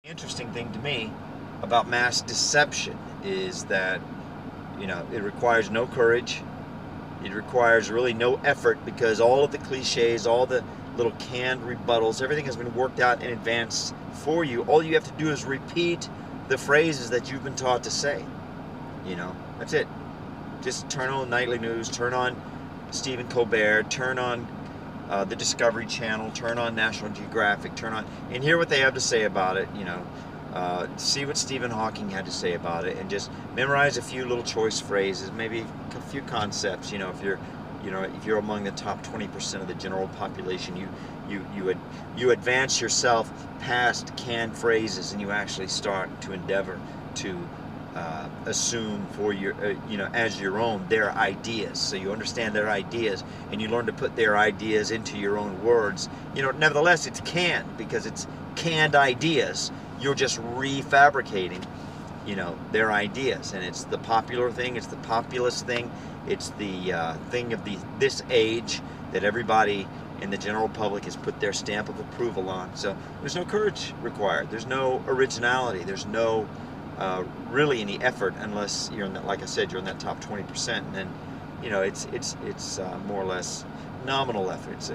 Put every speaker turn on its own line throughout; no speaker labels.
Interesting thing to me about mass deception is that, it requires no courage. It requires really no effort because all of the cliches, all the little canned rebuttals, everything has been worked out in advance for you. All you have to do is repeat the phrases that you've been taught to say. That's it. Just turn on nightly news, turn on Stephen Colbert, turn on the Discovery Channel, turn on National Geographic, and hear what they have to say about it. See what Stephen Hawking had to say about it, and just memorize a few little choice phrases, maybe a few concepts. If you're among the top 20% of the general population, you advance yourself past canned phrases, and you actually start to endeavor to assume for your, as your own, their ideas. So you understand their ideas, and you learn to put their ideas into your own words. Nevertheless, it's canned because it's canned ideas. You're just refabricating, their ideas, and it's the popular thing, it's the populist thing, it's the thing of this age that everybody in the general public has put their stamp of approval on. So there's no courage required. There's no originality. There's no really any effort unless you're in that, like I said, you're in that top 20%, and then it's more or less nominal effort.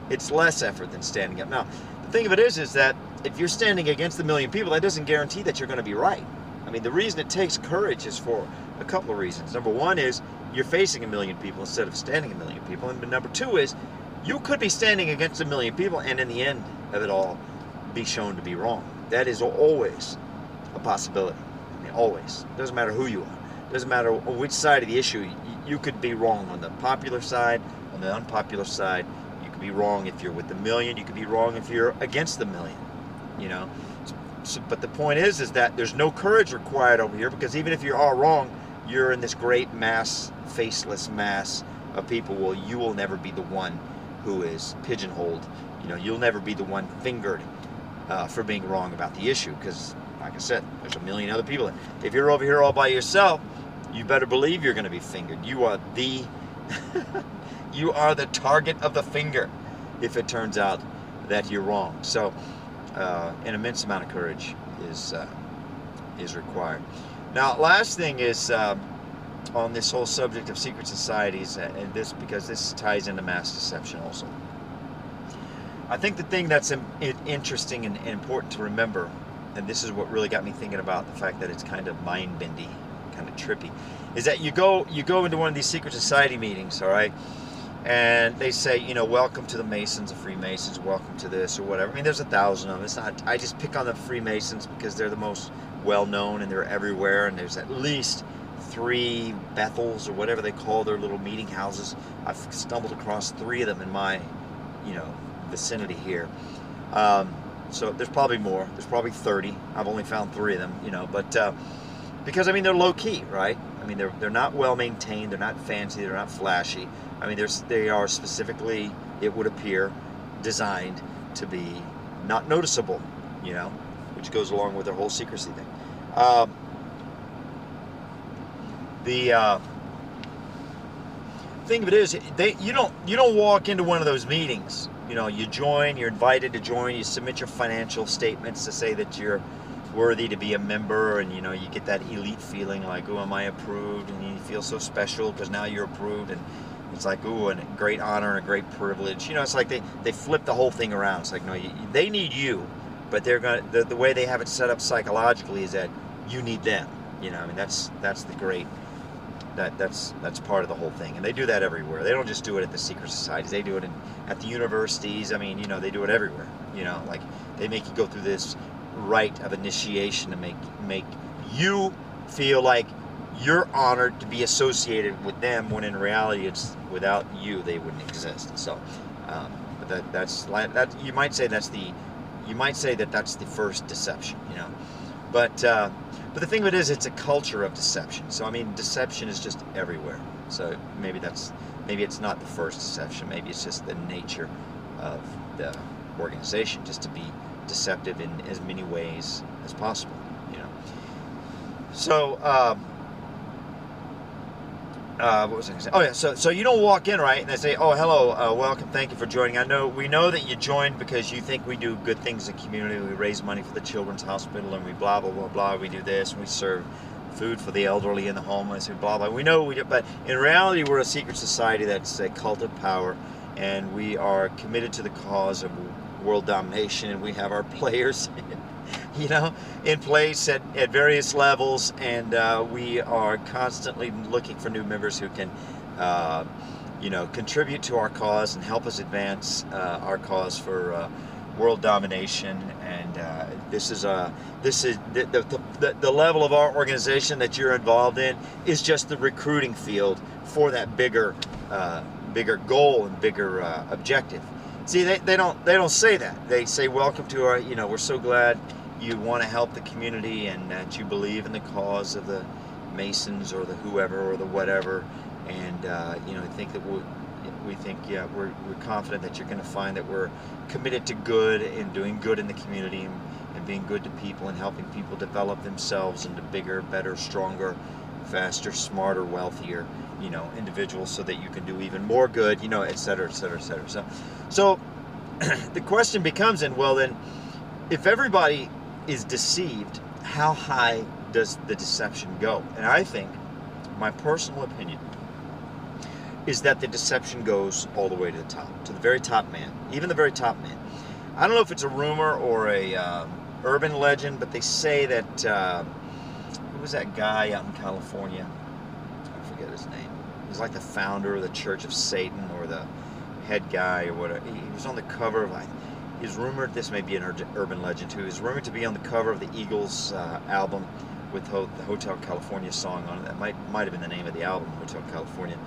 It's less effort than standing up. Now, the thing of it is that if you're standing against a million people, that doesn't guarantee that you're going to be right. I mean, the reason it takes courage is for a couple of reasons. Number one is you're facing a million people instead of standing a million people. And number two is you could be standing against a million people and in the end of it all be shown to be wrong. That is always a possibility. I mean, always. It doesn't matter who you are. It doesn't matter on which side of the issue. You could be wrong on the popular side, on the unpopular side. You could be wrong if you're with the million. You could be wrong if you're against the million. But the point is that there's no courage required over here, because even if you're all wrong, you're in this great mass, faceless mass of people. Well, you will never be the one who is pigeonholed. You'll never be the one fingered for being wrong about the issue, because, like I said, there's a million other people. If you're over here all by yourself, you better believe you're going to be fingered. You are you are the target of the finger if it turns out that you're wrong. So an immense amount of courage is required. Now, last thing is on this whole subject of secret societies, and because this ties into mass deception also. I think the thing that's interesting and important to remember, and this is what really got me thinking about the fact that it's kind of mind-bendy, kind of trippy, is that you go into one of these secret society meetings, all right, and they say, welcome to the Masons, the Freemasons, welcome to this or whatever. I mean, there's 1,000 of them. It's not, I just pick on the Freemasons because they're the most well-known and they're everywhere, and there's at least 3 Bethels or whatever they call their little meeting houses. I've stumbled across 3 of them in my, vicinity here. So there's probably more. There's probably 30. I've only found 3 of them, but because, I mean, they're low-key, right? I mean, they're not well-maintained. They're not fancy. They're not flashy. I mean, they are specifically, it would appear, designed to be not noticeable, which goes along with their whole secrecy thing. The thing of it is, you don't walk into one of those meetings. You join. You're invited to join. You submit your financial statements to say that you're worthy to be a member, and you get that elite feeling like, oh, am I approved? And you feel so special because now you're approved, and it's like, ooh, a great honor and a great privilege. It's like they flip the whole thing around. It's like, no, they need you, but they're gonna, the way they have it set up psychologically is that you need them. I mean, that's the great, that's part of the whole thing, and they do that everywhere. They don't just do it at the secret societies. They do it at the universities. I mean, they do it everywhere. Like they make you go through this rite of initiation to make you feel like you're honored to be associated with them, when in reality it's without you they wouldn't exist. So but that's you might say that's the first deception, but the thing of it is, it's a culture of deception. So I mean, deception is just everywhere. So maybe it's not the first deception. Maybe it's just the nature of the organization, just to be deceptive in as many ways as possible. So what was I going to say? Oh yeah, so you don't walk in, right, and they say, "Oh, hello, welcome, thank you for joining." We know that you joined because you think we do good things in the community. We raise money for the Children's Hospital, and we blah blah blah blah. We do this, and we serve food for the elderly and the homeless, and blah blah. We know we do, but in reality, we're a secret society that's a cult of power, and we are committed to the cause of world domination, and we have our players. In place at various levels, and we are constantly looking for new members who can, contribute to our cause and help us advance our cause for world domination. And this is the level of our organization that you're involved in is just the recruiting field for that bigger goal and bigger objective. See, they don't say that. They say, welcome to our, we're so glad you want to help the community and that you believe in the cause of the Masons or the whoever or the whatever. And, I think that we're confident that you're going to find that we're committed to good and doing good in the community and being good to people and helping people develop themselves into bigger, better, stronger, faster, smarter, wealthier, individuals, so that you can do even more good, et cetera, et cetera, et cetera. So the question becomes, then, if everybody is deceived, how high does the deception go? And I think, my personal opinion, is that the deception goes all the way to the top, to the very top man, even the very top man. I don't know if it's a rumor or a urban legend, but they say that, who was that guy out in California? I forget his name. He's like the founder of the Church of Satan, or the head guy, or whatever. He was on the cover of, he's rumored, this may be an urban legend too, he's rumored to be on the cover of the Eagles album with the Hotel California song on it. That might have been the name of the album, Hotel California.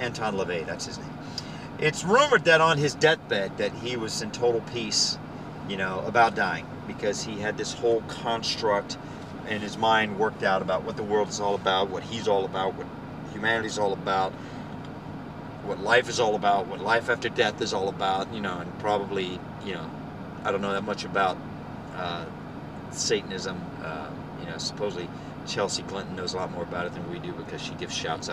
Anton LaVey, that's his name. It's rumored that on his deathbed that he was in total peace, about dying, because he had this whole construct in his mind worked out about what the world is all about, what he's all about, what humanity's all about, what life is all about, what life after death is all about, and probably, I don't know that much about Satanism. Supposedly Chelsea Clinton knows a lot more about it than we do, because she gives shout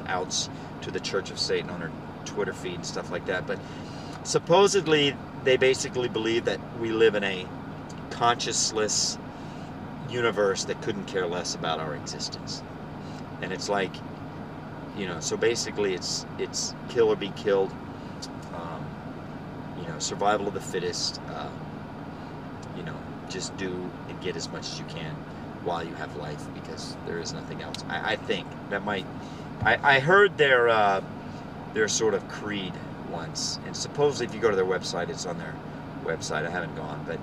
outs to the Church of Satan on her Twitter feed and stuff like that. But supposedly they basically believe that we live in a consciousless universe that couldn't care less about our existence. And it's like, so basically it's kill or be killed, survival of the fittest, just do and get as much as you can while you have life, because there is nothing else. I think that might, I heard their sort of creed once, and supposedly if you go to their website, it's on their website. I haven't gone, but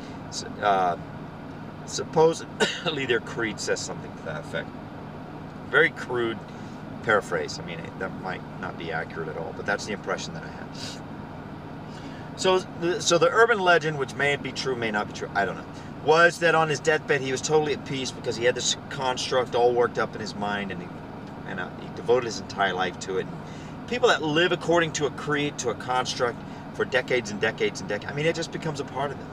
supposedly their creed says something to that effect. Very crude paraphrase. I mean, that might not be accurate at all, but that's the impression that I have. So the urban legend, which may be true, may not be true, I don't know, was that on his deathbed he was totally at peace because he had this construct all worked up in his mind, and he devoted his entire life to it. And people that live according to a creed, to a construct, for decades and decades and decades, I mean, it just becomes a part of them.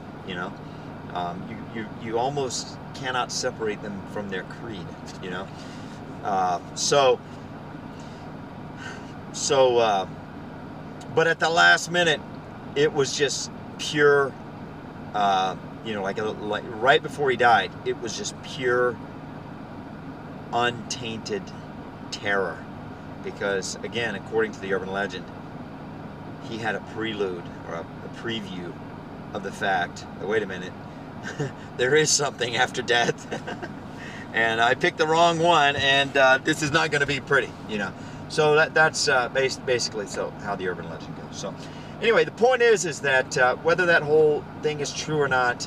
You almost cannot separate them from their creed. But at the last minute, it was just pure, like right before he died, it was just pure, untainted terror. Because, again, according to the urban legend, he had a prelude or a preview of the fact that, wait a minute, there is something after death. And I picked the wrong one, and this is not going to be pretty, So that's basically how the urban legend goes. So anyway, the point is that whether that whole thing is true or not,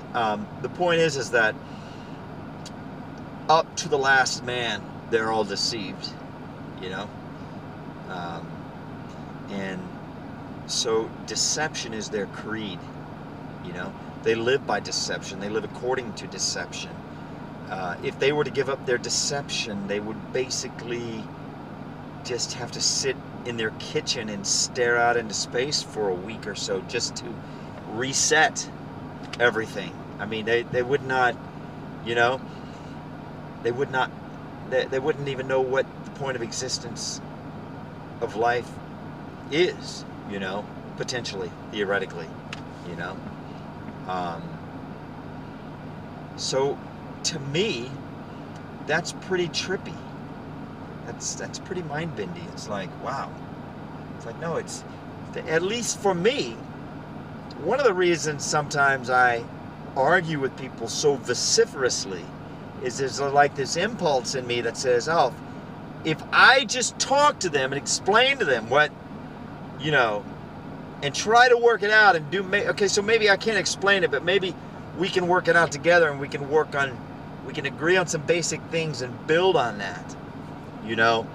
the point is that up to the last man, they're all deceived, and so deception is their creed. They live by deception. They live according to deception. If they were to give up their deception, they would basically just have to sit in their kitchen and stare out into space for a week or so just to reset everything. I mean, they would not, they would not they wouldn't even know what the point of existence of life is, you know, potentially, theoretically, you know. So to me, that's pretty trippy. That's pretty mind-bending. It's like, wow. It's like, no, it's, at least for me, one of the reasons sometimes I argue with people so vociferously is there's like this impulse in me that says, oh, if I just talk to them and explain to them what, you know, and try to work it out and do, okay, so maybe I can't explain it, but maybe we can work it out together and we can agree on some basic things and build on that, you know,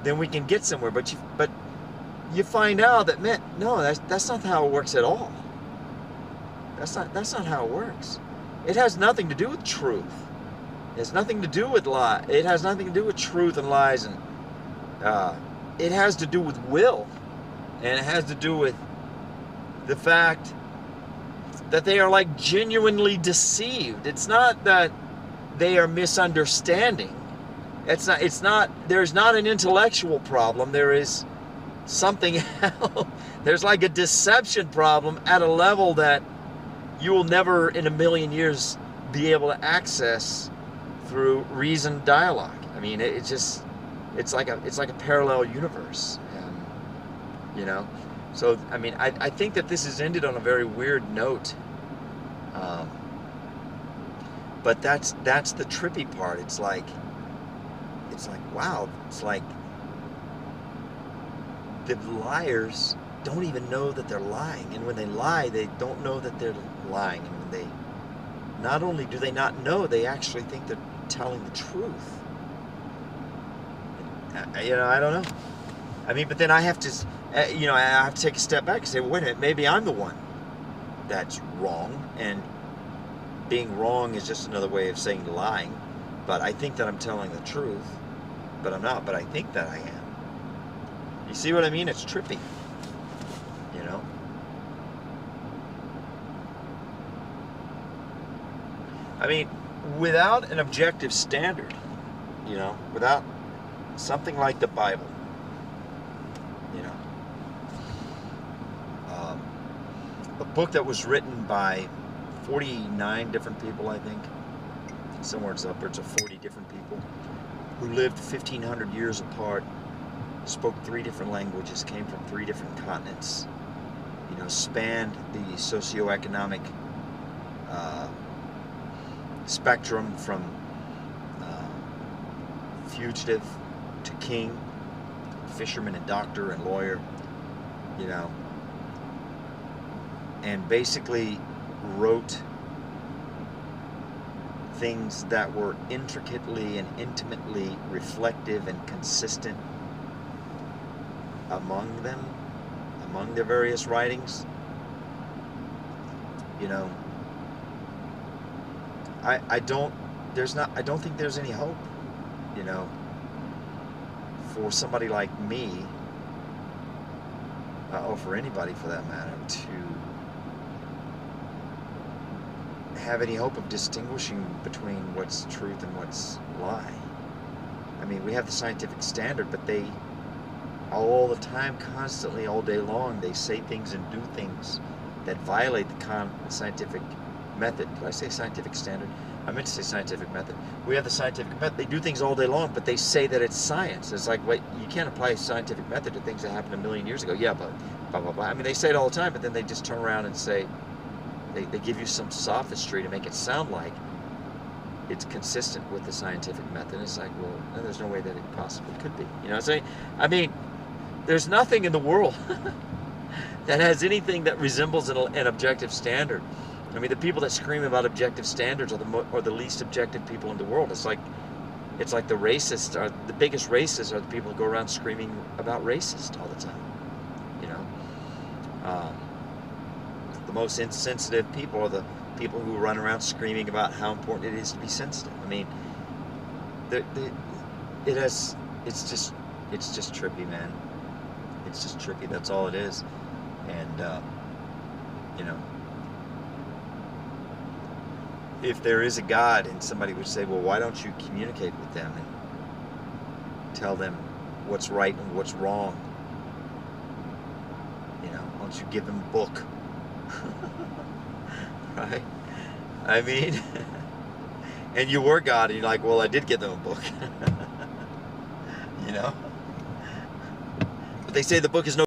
then we can get somewhere. But you find out that, man, no, that's not how it works at all. That's not how it works. It has nothing to do with truth. It has nothing to do with lie. It has nothing to do with truth and lies, and it has to do with will, and it has to do with the fact that they are like genuinely deceived. It's not that they are misunderstanding. There's not an intellectual problem. There is something else. There's like a deception problem at a level that you will never in a million years be able to access through reasoned dialogue. I mean, it's like a parallel universe, you know. So I mean, I think that this has ended on a very weird note. But that's the trippy part. It's like wow. It's like the liars don't even know that they're lying, and when they lie, they don't know that they're lying. And when they, not only do they not know, they actually think they're telling the truth. You know, I don't know. I mean, but then I have to, you know, I have to take a step back and say, well, wait a minute, maybe I'm the one that's wrong, and being wrong is just another way of saying lying. But I think that I'm telling the truth, but I'm not. But I think that I am. You see what I mean? It's trippy. You know? I mean, without an objective standard, you know, without something like the Bible, you know, a book that was written by 49 different people, I think, somewhere it's upwards of 40 different people, who lived 1,500 years apart, spoke 3 different languages, came from 3 different continents, you know, spanned the socioeconomic spectrum from fugitive to king, fisherman and doctor and lawyer, you know, and basically wrote things that were intricately and intimately reflective and consistent among them, among their various writings. You know, I don't think there's any hope, you know, for somebody like me, or for anybody for that matter, to have any hope of distinguishing between what's truth and what's lie. I mean, we have the scientific standard, but they all the time, constantly, all day long, they say things and do things that violate the scientific method. Did I say scientific standard? I meant to say scientific method. We have the scientific method. They do things all day long, but they say that it's science. It's like, wait, you can't apply scientific method to things that happened a million years ago. Yeah, but blah, blah, blah. I mean, they say it all the time, but then they just turn around and say, they give you some sophistry to make it sound like it's consistent with the scientific method. It's like, well, no, there's no way that it possibly could be. You know what I'm saying? I mean, there's nothing in the world that has anything that resembles an objective standard. I mean, the people that scream about objective standards are the least objective people in the world. It's like the racists are the biggest racists are the people who go around screaming about racist all the time. You know, the most insensitive people are the people who run around screaming about how important it is to be sensitive. I mean, it's just trippy, man. It's just trippy. That's all it is. And you know, if there is a God, and somebody would say, well, why don't you communicate with them and tell them what's right and what's wrong? You know, why don't you give them a book? Right? I mean, and you were God, and you're like, well, I did give them a book. You know? But they say the book is no